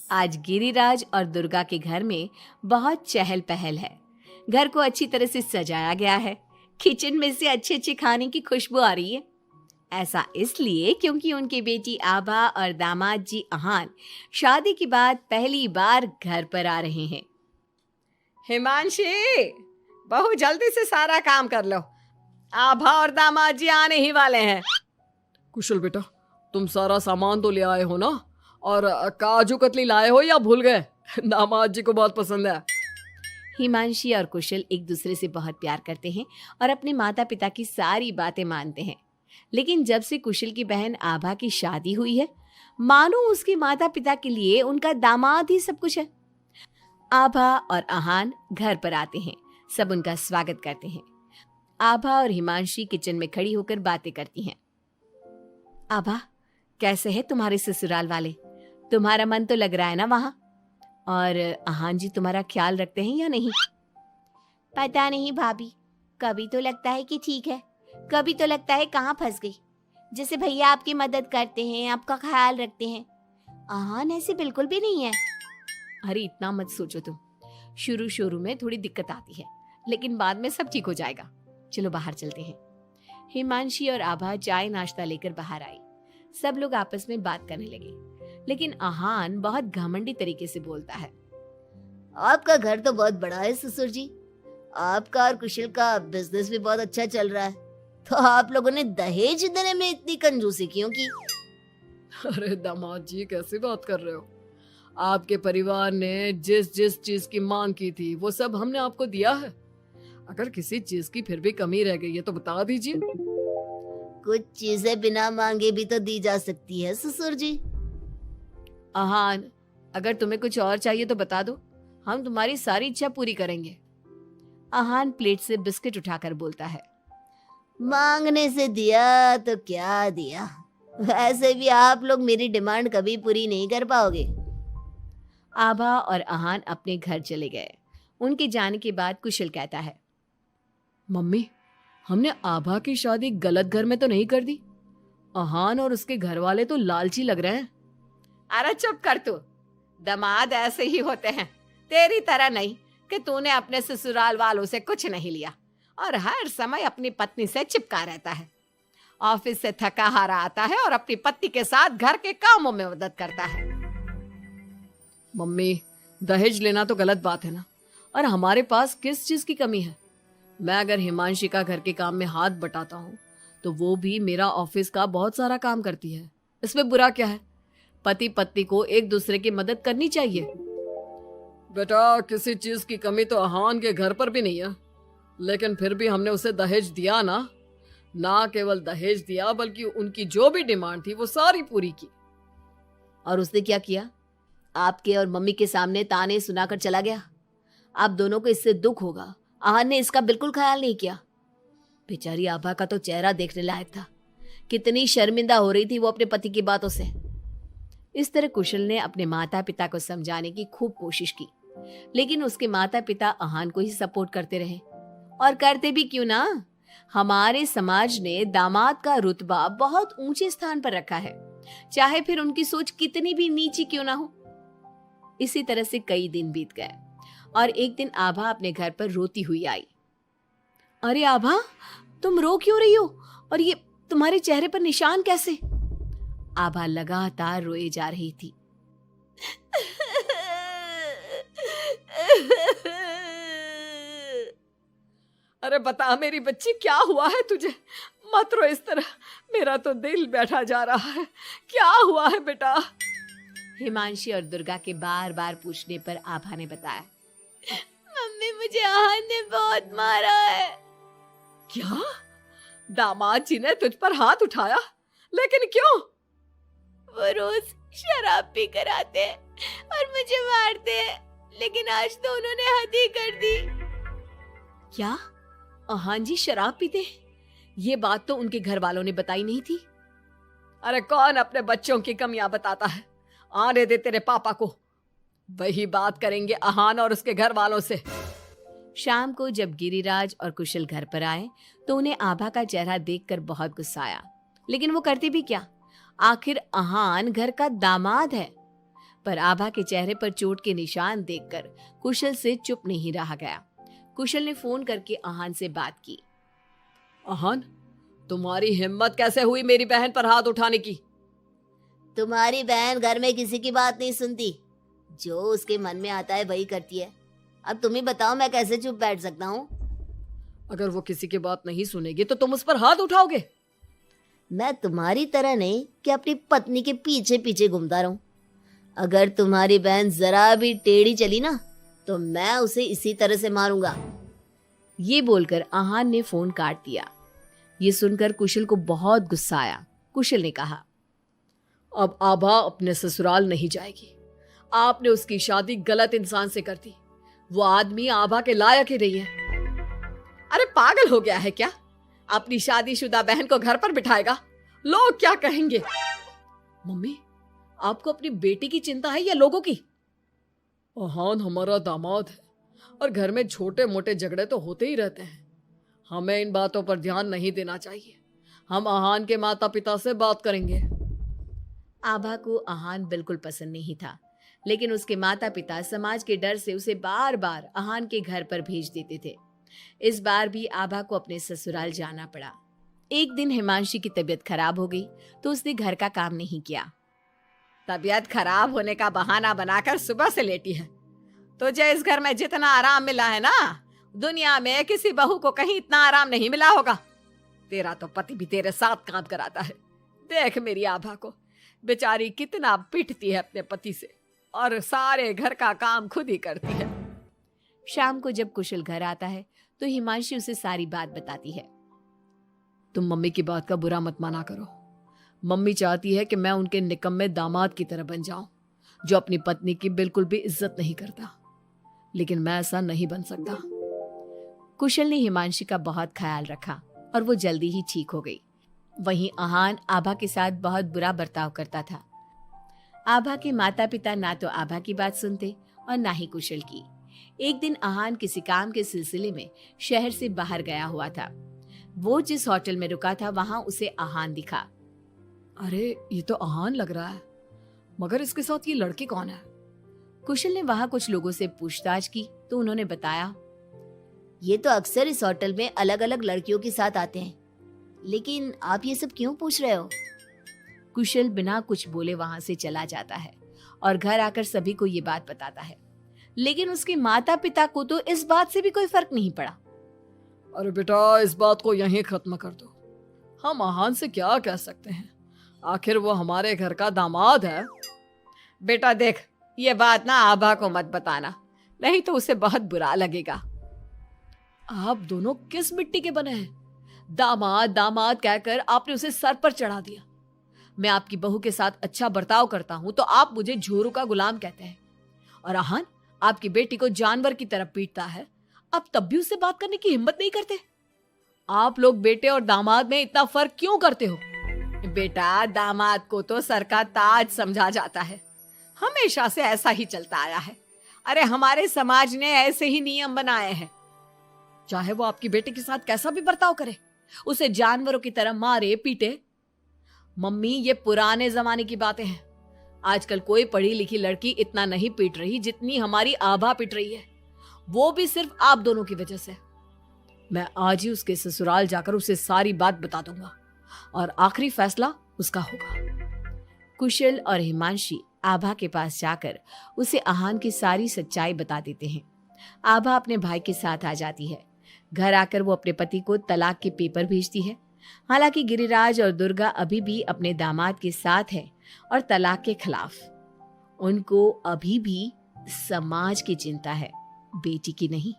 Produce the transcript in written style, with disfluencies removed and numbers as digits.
आज गिरिराज और दुर्गा के घर में बहुत चहल पहल है। घर को अच्छी तरह से सजाया गया है। किचन में से अच्छे अच्छे खाने की खुशबू आ रही है। ऐसा इसलिए क्योंकि उनकी बेटी आभा और दामाद जी अहान शादी के बाद पहली बार घर पर आ रहे हैं। हिमांशी, बहू जल्दी से सारा काम कर लो। आभा और दामाद जी आने ही वाले हैं। कुशल बेटा, तुम सारा सामान तो ले आए हो ना? और काजू कतली लाए हो या भूल गए? दामाद जी को बहुत पसंद है। हिमांशी और कुशल एक दूसरे से बहुत प्यार करते हैं और अपने माता पिता की सारी बातें मानते हैं। लेकिन जब से कुशल की बहन आभा की शादी हुई है, मानो उसके माता पिता के लिए उनका दामाद ही सब कुछ है। आभा और अहान घर पर आते हैं। सब उनका स्वागत करते हैं। आभा और हिमांशी किचन में खड़ी होकर बातें करती हैं। आभा, कैसे है तुम्हारे ससुराल वाले? तुम्हारा मन तो लग रहा है ना वहां? और अहान जी तुम्हारा ख्याल रखते हैं या नहीं? पता नहीं भाभी, कभी तो लगता है कि ठीक है, कभी तो लगता है कहाँ फंस गई। जैसे भैया आपकी मदद करते हैं, आपका ख्याल रखते हैं, अहान ऐसे बिल्कुल भी नहीं है। अरे इतना मत सोचो तुम। शुरू में थोड़ी दिक्कत आती है, लेकिन बाद में सब ठीक हो जाएगा। चलो बाहर चलते हैं। हिमांशी और आभा चाय नाश्ता लेकर बाहर आई। सब लोग आपस में बात करने लगे, लेकिन अहान बहुत घमंडी तरीके से बोलता है। आपका घर तो बहुत बड़ा है ससुर जी। आपका और कुशल का बिजनेस भी बहुत अच्छा चल रहा है, तो आप लोगों ने दहेज देने में इतनी कंजूसी क्यों की? अरे दामाद जी, कैसी बात कर रहे हो? आपके परिवार ने जिस जिस चीज की मांग की थी वो सब हमने आपको दिया है। अगर किसी चीज की फिर भी कमी रह गई है तो बता दीजिए। कुछ चीजें बिना मांगे भी तो दी जा सकती है ससुर जी। अहान, अगर तुम्हें कुछ और चाहिए तो बता दो, हम तुम्हारी सारी इच्छा पूरी करेंगे। अहान प्लेट से बिस्किट उठाकर बोलता है। मांगने से दिया तो क्या दिया, वैसे भी आप लोग मेरी डिमांड कभी पूरी नहीं कर पाओगे। आभा और अहान अपने घर चले गए। उनके जाने के बाद कुशल कहता है। मम्मी, हमने आभा की शादी गलत घर में तो नहीं कर दी? अहान और उसके घर वाले तो लालची लग रहे हैं। अरे चुप कर तू। दामाद ऐसे ही होते हैं, तेरी तरह नहीं कि तूने अपने ससुराल वालों से कुछ नहीं लिया और हर समय अपनी पत्नी से चिपका रहता है। ऑफिस से थका हारा आता है और अपनी पत्नी के साथ घर के कामों में मदद करता है। मम्मी, दहेज लेना तो गलत बात है ना? और हमारे पास किस चीज की कमी है? मैं अगर हिमांशी का घर के काम में हाथ बटाता हूँ तो वो भी मेरा ऑफिस का बहुत सारा काम करती है। इसमें बुरा क्या है? पति पत्नी को एक दूसरे की मदद करनी चाहिए। बेटा, किसी चीज की कमी तो अहान के घर पर भी नहीं है, लेकिन फिर भी हमने उसे दहेज दिया ना। ना केवल दहेज दिया बल्कि उनकी जो भी डिमांड थी वो सारी पूरी की। और उसने क्या किया? आपके और मम्मी के सामने ताने सुनाकर चला गया। आप दोनों को इससे दुख होगा। अहान ने इसका बिल्कुल ख्याल नहीं किया। बेचारी आभा का तो चेहरा देखने लायक था। कितनी शर्मिंदा हो रही थी वो अपने पति की बातों से। इस तरह कुशल ने अपने माता पिता को समझाने की खूब कोशिश की, लेकिन उसके माता पिता अहान को ही सपोर्ट करते रहे। और करते भी क्यों ना, हमारे समाज ने दामाद का रुतबा बहुत ऊंचे स्थान पर रखा है, चाहे फिर उनकी सोच कितनी भी नीची क्यों ना हो। इसी तरह से कई दिन बीत गए और एक दिन आभा अपने घर पर रोती हुई आई। अरे आभा, तुम रो क्यों रही हो? और ये तुम्हारे चेहरे पर निशान कैसे? आभा लगातार रोए जा रही थी। अरे बता मेरी बच्ची, क्या हुआ है तुझे? मत रो इस तरह, मेरा तो दिल बैठा जा रहा है। क्या हुआ है बेटा? हिमांशी और दुर्गा के बार बार पूछने पर आभा ने बताया। मम्मी, मुझे अहान ने बहुत मारा है। क्या? दामाद जी ने तुझ पर हाथ उठाया? लेकिन क्यों? वो रोज शराब पी कर आते हैं और मुझे मारते हैं, लेकिन आज तो उन्होंने हद ही कर दी। क्या अहान जी शराब पीते? ये बात तो उनके घर वालों ने बताई नहीं थी। अरे कौन अपने बच्चों की कमियां बताता है? आने दे तेरे पापा को, वही बात करेंगे अहान और उसके घर वालों से। शाम को जब गिरिराज और कुशल घर पर आए तो उन्हें आभा का चेहरा देखकर बहुत गुस्सा आया, लेकिन वो करते भी क्या? आखिर अहान घर का दामाद है। पर आभा के चेहरे पर चोट के निशान देखकर कुशल से चुप नहीं रहा गया। कुशल ने फोन करके आहान से बात की। आहान, तुम्हारी हिम्मत कैसे हुई मेरी बहन पर हाथ उठाने की? तुम्हारी बहन घर में किसी की बात नहीं सुनती, जो उसके मन में आता है वही करती है। अब तुम ही बताओ मैं कैसे चुप बैठ सकता हूँ? अगर वो किसी की बात नहीं सुनेगी तो तुम उस पर हाथ उठाओगे? मैं तुम्हारी तरह नहीं कि अपनी पत्नी के पीछे पीछे घूमता रहूं। अगर तुम्हारी बहन जरा भी टेढ़ी चली ना तो मैं उसे इसी तरह से मारूंगा। ये बोलकर आहान ने फोन काट दिया। ये सुनकर कुशल को बहुत गुस्सा आया। कुशल ने कहा, अब आभा अपने ससुराल नहीं जाएगी। आपने उसकी शादी गलत इंसान से कर दी। वो आदमी आभा के लायक ही नहीं है। अरे पागल हो गया है क्या? अपनी शादीशुदा बहन को घर पर बिठाएगा? लोग क्या कहेंगे? मम्मी, आपको अपनी बेटी की चिंता है या लोगों की? आहान हमारा दामाद है और घर में छोटे मोटे झगड़े तो होते ही रहते हैं। हमें इन बातों पर ध्यान नहीं देना चाहिए। हम आहान के माता पिता से बात करेंगे। आभा को आहान बिल्कुल पसंद नहीं था, लेकिन उसके माता पिता समाज के डर से उसे बार बार आहान के घर पर भेज देते थे। इस बार भी आभा को अपने ससुराल जाना पड़ा। एक दिन हिमांशी की तबीयत खराब हो गई तो उसने घर का काम नहीं किया। तबीयत खराब होने का बहाना बनाकर सुबह से लेटी है। तुझे इस घर में जितना आराम मिला है ना, दुनिया में किसी बहू को कहीं इतना आराम नहीं मिला होगा। तेरा तो पति भी तेरे साथ काम कराता है। देख मेरी आभा को, बेचारी कितना पिटती है अपने पति से और सारे घर का काम खुद ही करती है। शाम को जब कुशल घर आता है तो हिमांशी उसे सारी बात बताती है। तुम मम्मी की बात का बुरा मत माना करो। मम्मी चाहती है कि मैं उनके निकम्मे दामाद की तरह बन जाऊं, जो अपनी पत्नी की बिल्कुल भी इज्जत नहीं करता। लेकिन मैं ऐसा नहीं बन सकता। कुशल ने हिमांशी का बहुत ख्याल रखा और वो जल्दी ही ठीक हो गई। वहीं आहान आभा के साथ बहुत बुरा बर्ताव करता था। आभा के माता पिता ना तो आभा की बात सुनते और ना ही कुशल की। एक दिन आहान किसी काम के सिलसिले में शहर से बाहर गया हुआ था। वो जिस होटल में रुका था वहां उसे आहान दिखा। अरे ये तो आहान लग रहा है, मगर इसके साथ ये लड़की कौन है? कुशल ने वहां कुछ लोगों से पूछताछ की तो उन्होंने बताया, ये तो अक्सर इस होटल में अलग अलग लड़कियों के साथ आते हैं। लेकिन आप ये सब क्यों पूछ रहे हो? कुशल बिना कुछ बोले वहां से चला जाता है और घर आकर सभी को ये बात बताता है। लेकिन उसके माता पिता को तो इस बात से भी कोई फर्क नहीं पड़ा। अरे बेटा, इस बात को यहीं खत्म कर दो। हम आहान से क्या कह सकते हैं? आखिर वो हमारे घर का दामाद है। बेटा देख, ये बात ना आभा को मत बताना, नहीं तो उसे बहुत बुरा लगेगा। आप दोनों किस मिट्टी के बने हैं? दामाद दामाद कहकर आपने उसे सर पर चढ़ा दिया। मैं आपकी बहू के साथ अच्छा बर्ताव करता हूं तो आप मुझे झोरू का गुलाम कहते हैं। और आहान आपकी बेटी को जानवर की तरह पीटता है, अब तब भी उससे बात करने की हिम्मत नहीं करते। आप लोग बेटे और दामाद में इतना फर्क क्यों करते हो? बेटा, दामाद को तो सर का ताज समझा जाता है। हमेशा से ऐसा ही चलता आया है। अरे हमारे समाज ने ऐसे ही नियम बनाए हैं। चाहे वो आपकी बेटी के साथ कैसा भी बर्ताव करे, उसे जानवरों की तरह मारे पीटे। मम्मी, ये पुराने जमाने की बातें हैं। आजकल कोई पढ़ी लिखी लड़की इतना नहीं पीट रही जितनी हमारी आभा पीट रही है, वो भी सिर्फ आप दोनों की वजह से। मैं आज ही उसके ससुराल जाकर उसे सारी बात बता दूंगा और आखिरी फैसला उसका होगा। कुशल और हिमांशी आभा के पास जाकर उसे आहान की सारी सच्चाई बता देते हैं। आभा अपने भाई के साथ आ जाती है। घर आकर वो अपने पति को तलाक के पेपर भेजती है। हालांकि गिरिराज और दुर्गा अभी भी अपने दामाद के साथ है और तलाक के खिलाफ। उनको अभी भी समाज की चिंता है, बेटी की नहीं।